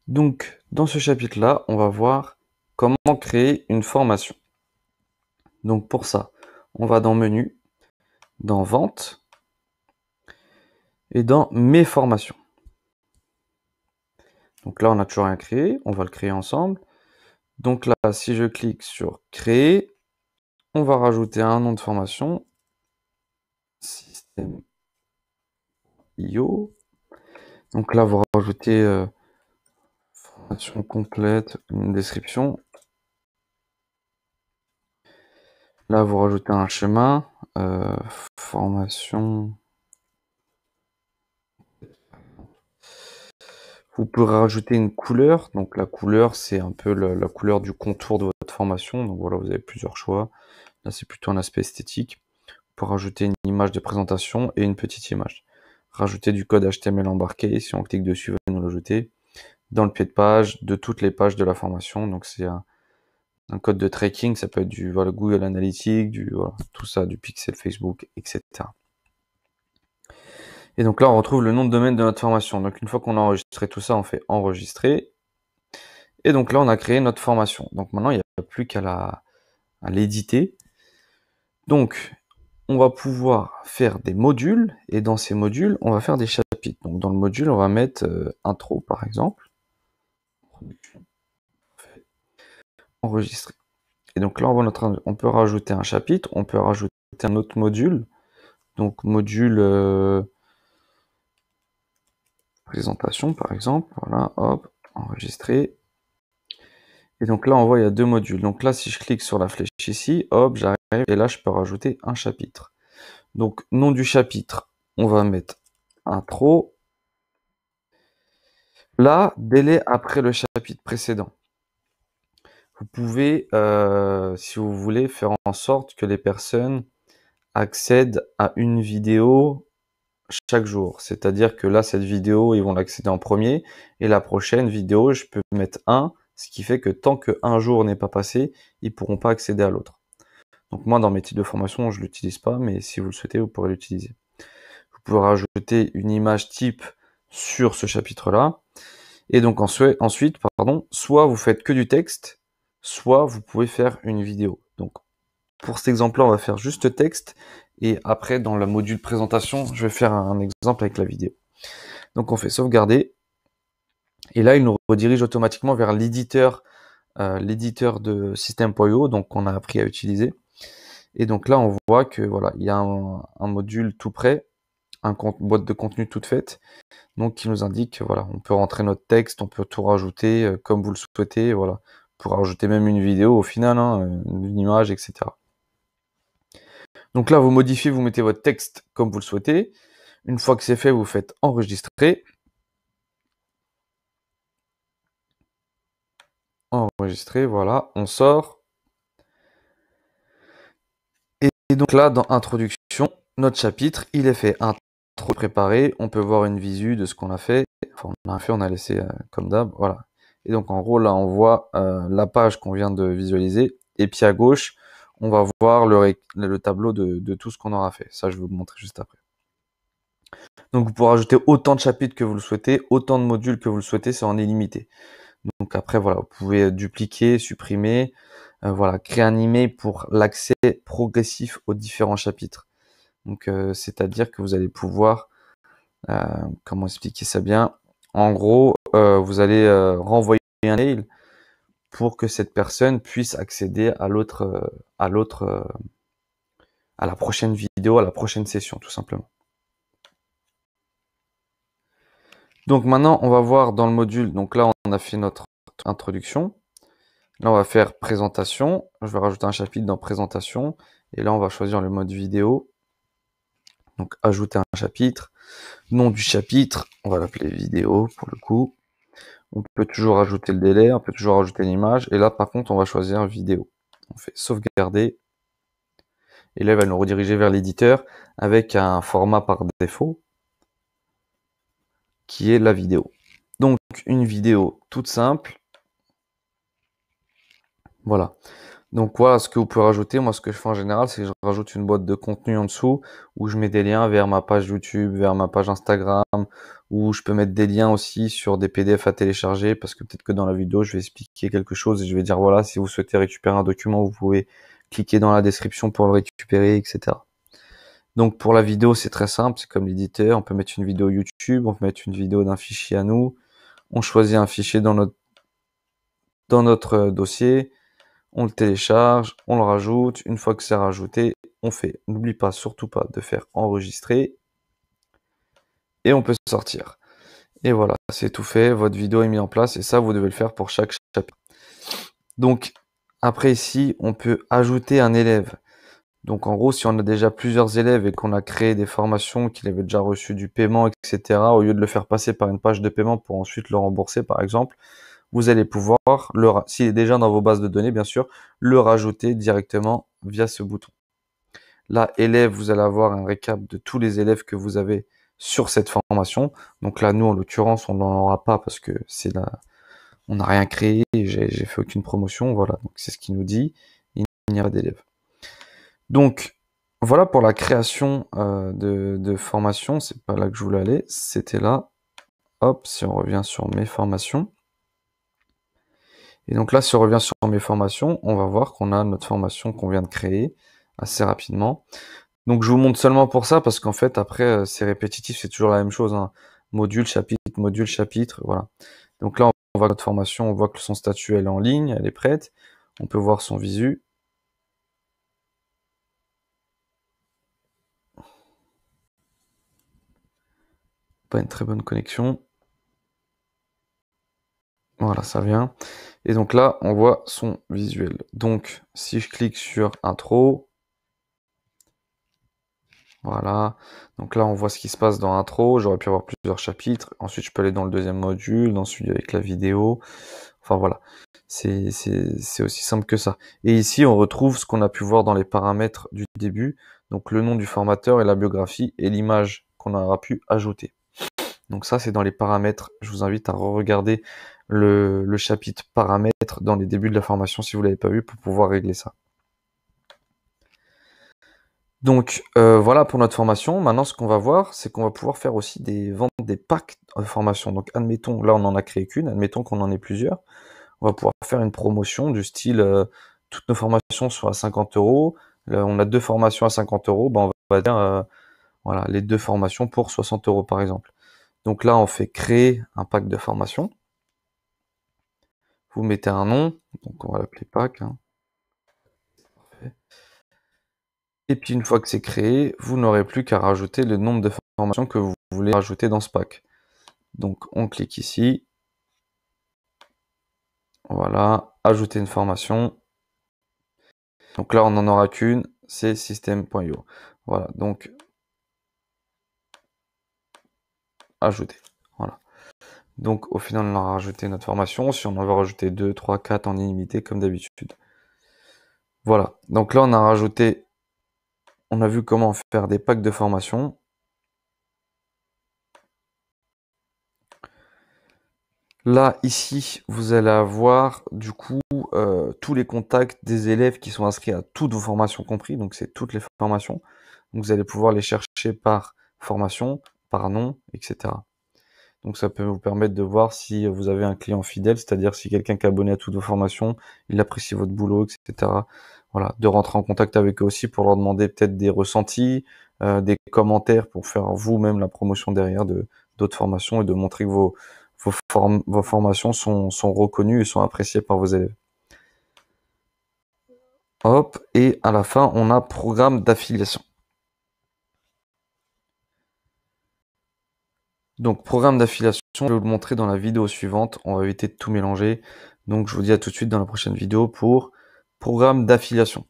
Donc, dans ce chapitre-là, on va voir comment créer une formation. Donc, pour ça, on va dans Menu, dans Vente et dans Mes formations. Donc là, on n'a toujours rien créé, on va le créer ensemble. Donc là, si je clique sur Créer, on va rajouter un nom de formation, Système IO. Donc là, vous rajoutez formation complète, une description. Là, vous rajoutez un chemin, formation. Vous pourrez rajouter une couleur. Donc la couleur, c'est un peu la couleur du contour de votre formation. Donc voilà, vous avez plusieurs choix. Là, c'est plutôt un aspect esthétique. Pour rajouter une image de présentation et une petite image. Rajouter du code HTML embarqué. Si on clique dessus, va nous l'ajouter dans le pied de page de toutes les pages de la formation. Donc c'est un code de tracking. Ça peut être du Google Analytics, tout ça, du pixel Facebook, etc. Et donc là, on retrouve le nom de domaine de notre formation. Donc une fois qu'on a enregistré tout ça, on fait enregistrer. Et donc là, on a créé notre formation. Donc maintenant, il n'y a plus qu'à l'éditer. Donc, on va pouvoir faire des modules. Et dans ces modules, on va faire des chapitres. Donc dans le module, on va mettre intro, par exemple. Enregistrer. Et donc là, on peut rajouter un chapitre. On peut rajouter un autre module. Donc module présentation, par exemple. Voilà, hop, enregistrer. Et donc là, on voit, il y a deux modules. Donc là, si je clique sur la flèche ici, hop, j'arrive, et là, je peux rajouter un chapitre. Donc, nom du chapitre, on va mettre intro. Là, délai après le chapitre précédent. Vous pouvez, si vous voulez, faire en sorte que les personnes accèdent à une vidéo chaque jour. C'est-à-dire que là, cette vidéo, ils vont l'accéder en premier, et la prochaine vidéo, je peux mettre 1, ce qui fait que tant qu'un jour n'est pas passé, ils pourront pas accéder à l'autre. Donc moi, dans mes types de formation, je l'utilise pas, mais si vous le souhaitez, vous pourrez l'utiliser. Vous pouvez rajouter une image type sur ce chapitre-là. Et donc ensuite, soit vous faites que du texte, soit vous pouvez faire une vidéo. Donc pour cet exemple-là, on va faire juste texte. Et après, dans le module présentation, je vais faire un exemple avec la vidéo. Donc on fait sauvegarder. Et là, il nous redirige automatiquement vers l'éditeur de System.io, donc qu'on a appris à utiliser. Et donc là, on voit que voilà, il y a un module tout prêt, boîte de contenu toute faite, donc qui nous indique que voilà, on peut rentrer notre texte, on peut tout rajouter comme vous le souhaitez, voilà, pour rajouter même une vidéo au final, hein, une image, etc. Donc là, vous modifiez, vous mettez votre texte comme vous le souhaitez. Une fois que c'est fait, vous faites enregistrer. Enregistrer, voilà, on sort. Et donc là, dans introduction, notre chapitre, il est fait. Intro préparé, on peut voir une visu de ce qu'on a fait. Enfin, on a laissé comme d'hab, voilà. Et donc en gros, là, on voit la page qu'on vient de visualiser. Et puis à gauche, on va voir le tableau de tout ce qu'on aura fait. Ça, je vais vous le montrer juste après. Donc vous pourrez ajouter autant de chapitres que vous le souhaitez, autant de modules que vous le souhaitez, c'est en illimité. Donc après, voilà, vous pouvez dupliquer, supprimer, voilà, créer un email pour l'accès progressif aux différents chapitres. Donc c'est-à-dire que vous allez pouvoir, comment expliquer ça bien? En gros, vous allez renvoyer un mail pour que cette personne puisse accéder à la prochaine vidéo, à la prochaine session, tout simplement. Donc maintenant, on va voir dans le module. Donc là, on a fait notre introduction. Là, on va faire présentation. Je vais rajouter un chapitre dans présentation. Et là, on va choisir le mode vidéo. Donc, ajouter un chapitre. Nom du chapitre, on va l'appeler vidéo pour le coup. On peut toujours ajouter le délai, on peut toujours ajouter l'image. Et là, par contre, on va choisir vidéo. On fait sauvegarder. Et là, il va nous rediriger vers l'éditeur avec un format par défaut qui est la vidéo. Donc, une vidéo toute simple. Voilà. Donc voilà ce que vous pouvez rajouter. Moi, ce que je fais en général, c'est que je rajoute une boîte de contenu en dessous où je mets des liens vers ma page YouTube, vers ma page Instagram, où je peux mettre des liens aussi sur des PDF à télécharger parce que peut-être que dans la vidéo, je vais expliquer quelque chose et je vais dire voilà, si vous souhaitez récupérer un document, vous pouvez cliquer dans la description pour le récupérer, etc. Donc pour la vidéo, c'est très simple, c'est comme l'éditeur, on peut mettre une vidéo YouTube, on peut mettre une vidéo d'un fichier à nous, on choisit un fichier dans notre dossier, on le télécharge, on le rajoute, une fois que c'est rajouté, on fait. N'oublie pas, surtout pas, de faire enregistrer et on peut sortir. Et voilà, c'est tout fait, votre vidéo est mise en place et ça, vous devez le faire pour chaque chapitre. Donc après ici, on peut ajouter un élève. Donc en gros, si on a déjà plusieurs élèves et qu'on a créé des formations, qu'il avait déjà reçu du paiement, etc., au lieu de le faire passer par une page de paiement pour ensuite le rembourser, par exemple, vous allez pouvoir, s'il est déjà dans vos bases de données, bien sûr, le rajouter directement via ce bouton. Là, élève, vous allez avoir un récap de tous les élèves que vous avez sur cette formation. Donc là, nous, en l'occurrence, on n'en aura pas parce que on n'a rien créé, j'ai fait aucune promotion, voilà. Donc c'est ce qu'il nous dit, il n'y a pas d'élèves. Donc, voilà pour la création de formation. C'est pas là que je voulais aller, c'était là. Hop, si on revient sur mes formations. Et donc là, si on revient sur mes formations, on va voir qu'on a notre formation qu'on vient de créer assez rapidement. Donc je vous montre seulement pour ça, parce qu'en fait, après, c'est répétitif, c'est toujours la même chose, hein. Module, chapitre, voilà. Donc là, on voit notre formation, on voit que son statut, elle est en ligne, elle est prête. On peut voir son visu. Pas une très bonne connexion. Voilà, ça vient. Et donc là, on voit son visuel. Donc, si je clique sur intro, voilà. Donc là, on voit ce qui se passe dans intro. J'aurais pu avoir plusieurs chapitres. Ensuite, je peux aller dans le deuxième module, dans celui avec la vidéo. Enfin, voilà. C'est aussi simple que ça. Et ici, on retrouve ce qu'on a pu voir dans les paramètres du début. Donc, le nom du formateur et la biographie et l'image qu'on aura pu ajouter. Donc ça, c'est dans les paramètres. Je vous invite à re-regarder le chapitre paramètres dans les débuts de la formation si vous l'avez pas vu pour pouvoir régler ça. Donc voilà pour notre formation. Maintenant, ce qu'on va voir, c'est qu'on va pouvoir faire aussi des ventes des packs de formation. Donc admettons, là on en a créé qu'une, admettons qu'on en ait plusieurs. On va pouvoir faire une promotion du style toutes nos formations sont à 50 €. Là, on a 2 formations à 50 €, ben on va dire voilà, les 2 formations pour 60 € par exemple. Donc là, on fait créer un pack de formation. Vous mettez un nom, donc on va l'appeler pack, hein. Et puis une fois que c'est créé, vous n'aurez plus qu'à rajouter le nombre de formations que vous voulez rajouter dans ce pack. Donc on clique ici, voilà, ajouter une formation. Donc là on n'en aura qu'une, c'est system.io. Voilà, donc ajouter. Voilà. Donc au final on aura rajouté notre formation, si on en veut rajouter 2, 3, 4 en illimité comme d'habitude. Voilà, donc là on a rajouté, on a vu comment faire des packs de formation. Là, ici, vous allez avoir du coup tous les contacts des élèves qui sont inscrits à toutes vos formations compris, donc c'est toutes les formations. Donc vous allez pouvoir les chercher par formation, par nom, etc. Donc ça peut vous permettre de voir si vous avez un client fidèle, c'est-à-dire si quelqu'un qui est abonné à toutes vos formations, il apprécie votre boulot, etc. Voilà, de rentrer en contact avec eux aussi pour leur demander peut-être des ressentis, des commentaires pour faire vous-même la promotion derrière de d'autres formations et de montrer que vos formations sont reconnues et sont appréciées par vos élèves. Hop, et à la fin, on a programme d'affiliation. Donc, programme d'affiliation, je vais vous le montrer dans la vidéo suivante. On va éviter de tout mélanger. Donc, je vous dis à tout de suite dans la prochaine vidéo pour programme d'affiliation.